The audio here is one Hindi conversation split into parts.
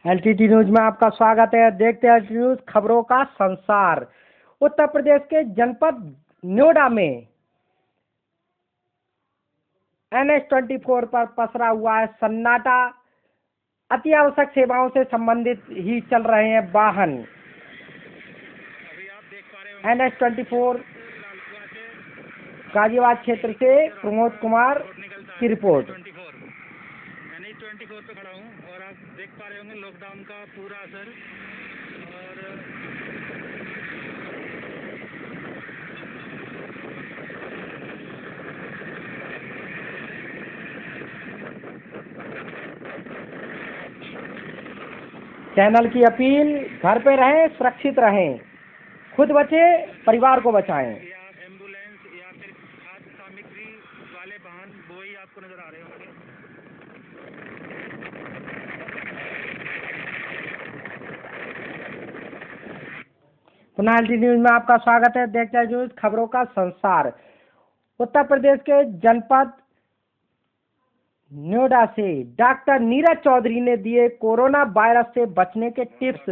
एलटीटी न्यूज में आपका स्वागत है। देखते हैं एलटीटी न्यूज खबरों का संसार। उत्तर प्रदेश के जनपद नोएडा में NH-24 पर पसरा हुआ है सन्नाटा। अति आवश्यक सेवाओं से संबंधित ही चल रहे हैं वाहन। NH-24 गाजियाबाद क्षेत्र से प्रमोद कुमार की रिपोर्ट। NH-24 पे खड़ा हूँ और आप देख पा रहे होंगे लॉकडाउन का पूरा असर। और चैनल की अपील, घर पे रहें, सुरक्षित रहें, खुद बचे, परिवार को बचाएं। या एम्बुलेंस या फिर खाद्य सामग्री वाले वाहन वो ही आपको नजर आ रहे होंगे। पुनः एलटीटी न्यूज में आपका स्वागत है। देखते हैं न्यूज खबरों का संसार। उत्तर प्रदेश के जनपद नोएडा से डॉक्टर नीरज चौधरी ने दिए कोरोना वायरस से बचने के टिप्स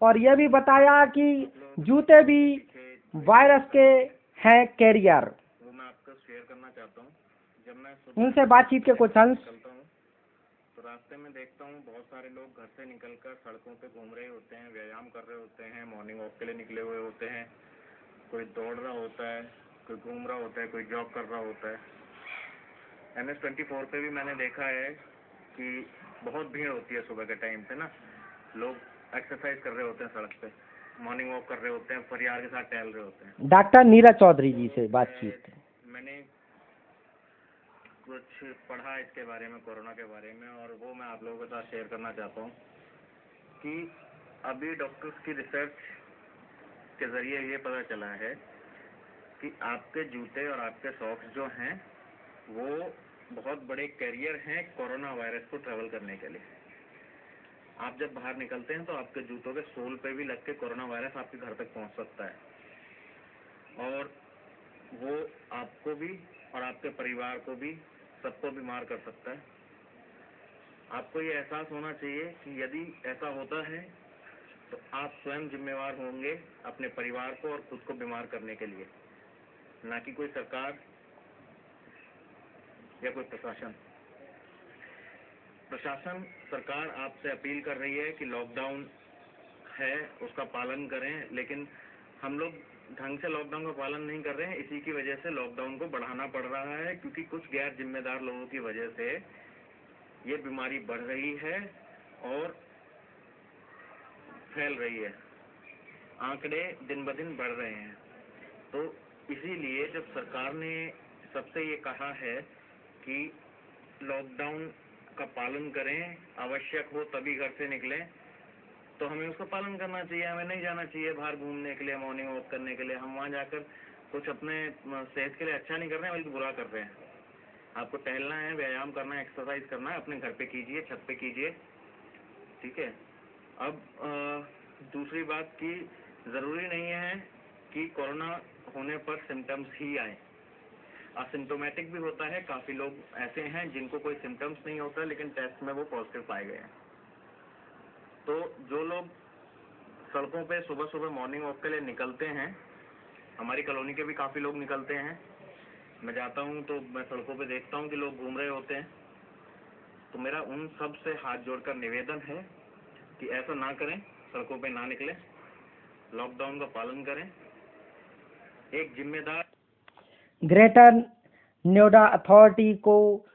और यह भी बताया कि जूते भी वायरस के हैं कैरियर। वो मैं आपको शेयर करना चाहता हूँ। जब मैं उनसे बातचीत के कुछ अंश। निकलता हूँ तो रास्ते में देखता हूँ बहुत सारे लोग घर से निकलकर सड़कों पे घूम रहे होते हैं, व्यायाम कर रहे होते हैं, मॉर्निंग वॉक के लिए निकले हुए होते हैं। कोई दौड़ रहा होता है, कोई घूम रहा होता है, कोई जॉब कर रहा होता है। NH-24 पे भी मैंने देखा है कि बहुत भीड़ होती है सुबह के टाइम पे ना। लोग एक्सरसाइज कर रहे होते हैं सड़क पे, मॉर्निंग वॉक कर रहे होते हैं, परिवार के साथ टहल रहे होते हैं। डॉक्टर नीरज चौधरी जी से बातचीत। मैंने कुछ पढ़ा इसके बारे में, कोरोना के बारे में, और वो मैं आप लोगों के साथ शेयर करना चाहता हूँ कि अभी डॉक्टर्स की रिसर्च के जरिए ये पता चला है कि आपके जूते और आपके सॉक्स जो हैं वो बहुत बड़े कैरियर हैं कोरोना वायरस को ट्रेवल करने के लिए। आप जब बाहर निकलते हैं तो आपके जूतों के सोल पे भी लग के कोरोना वायरस आपके घर तक पहुंच सकता है और वो आपको भी और आपके परिवार को भी, सबको बीमार कर सकता है। आपको ये एहसास होना चाहिए कि यदि ऐसा होता है तो आप स्वयं जिम्मेवार होंगे अपने परिवार को और खुद को बीमार करने के लिए, ना कि कोई सरकार या कोई प्रशासन। सरकार आपसे अपील कर रही है कि लॉकडाउन है उसका पालन करें, लेकिन हम लोग ढंग से लॉकडाउन का पालन नहीं कर रहे हैं। इसी की वजह से लॉकडाउन को बढ़ाना पड़ रहा है, क्योंकि कुछ गैर जिम्मेदार लोगों की वजह से ये बीमारी बढ़ रही है और फैल रही है। आंकड़े दिन ब दिन बढ़ रहे हैं। तो इसीलिए जब सरकार ने सबसे ये कहा है कि लॉकडाउन का पालन करें, आवश्यक हो तभी घर से निकलें, तो हमें उसका पालन करना चाहिए। हमें नहीं जाना चाहिए बाहर घूमने के लिए, मॉर्निंग वॉक करने के लिए। हम वहाँ जाकर कुछ अपने सेहत के लिए अच्छा नहीं कर रहे हैं बल्कि बुरा कर रहे हैं। आपको टहलना है, व्यायाम करना है, एक्सरसाइज करना है, अपने घर पे कीजिए, छत पे कीजिए, ठीक है। अब दूसरी बात कि जरूरी नहीं है कि कोरोना होने पर सिम्टम्स ही आए, असिम्टोमेटिक भी होता है। काफी लोग ऐसे हैं जिनको कोई सिम्टम्स नहीं होता लेकिन टेस्ट में वो पॉजिटिव पाए गए हैं। तो जो लोग सड़कों पे सुबह सुबह मॉर्निंग वॉक के लिए निकलते हैं, हमारी कॉलोनी के भी काफी लोग निकलते हैं। मैं जाता हूँ तो मैं सड़कों पे देखता हूँ कि लोग घूम रहे होते हैं। तो मेरा उन सब से हाथ जोड़कर निवेदन है कि ऐसा ना करें, सड़कों पे ना निकलें, लॉकडाउन का पालन करें। एक जिम्मेदार ग्रेटर नोएडा अथॉरिटी को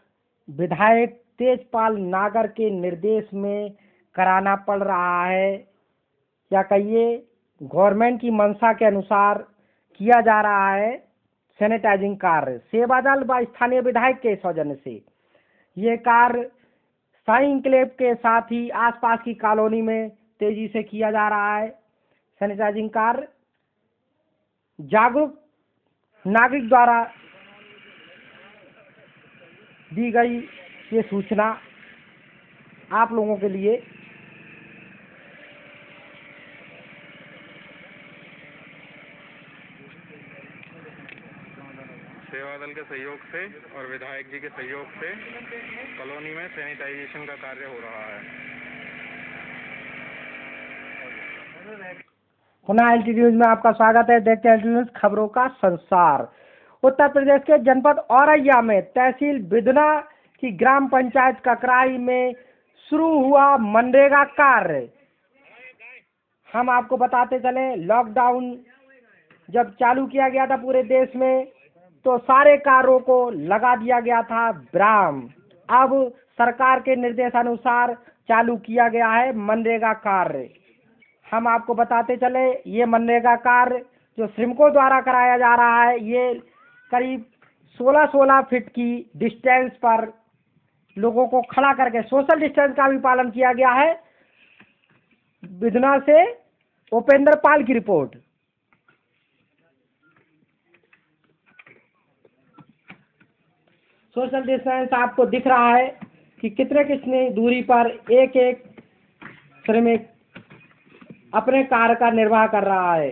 विधायक तेजपाल नागर के निर्देश में कराना पड़ रहा है, या कहिए गवर्नमेंट की मंशा के अनुसार किया जा रहा है सैनिटाइजिंग कार्य। सेवादल व स्थानीय विधायक के सौजन्य से ये कार्य साई इंक्लेव के साथ ही आसपास की कॉलोनी में तेजी से किया जा रहा है। सैनिटाइजिंग कार्य जागरूक नागरिक द्वारा दी गई ये सूचना आप लोगों के लिए। सेवादल के सहयोग से और विधायक जी के सहयोग से कॉलोनी में सैनिटाइजेशन का कार्य हो रहा है। पुनः एलटी न्यूज में आपका स्वागत है। देखते हैं एलटी न्यूज खबरों का संसार। उत्तर प्रदेश के जनपद औरैया में तहसील बिधना की ग्राम पंचायत ककराई में शुरू हुआ मनरेगा कार्य। हम आपको बताते चले, लॉकडाउन जब चालू किया गया था पूरे देश में तो सारे कार्यों को लगा दिया गया था विराम। अब सरकार के निर्देशानुसार चालू किया गया है मनरेगा कार्य। हम आपको बताते चले, ये मनरेगा कार्य जो श्रमिकों द्वारा कराया जा रहा है, ये करीब 16-16 फीट की डिस्टेंस पर लोगों को खड़ा करके सोशल डिस्टेंस का भी पालन किया गया है। बिधना से उपेंद्र पाल की रिपोर्ट। सोशल डिस्टेंस आपको दिख रहा है कि कितने दूरी पर एक एक श्रमिक अपने कार्य का निर्वाह कर रहा है।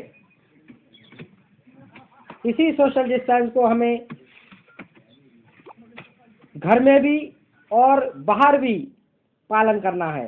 इसी सोशल डिस्टेंस को हमें घर में भी और बाहर भी पालन करना है।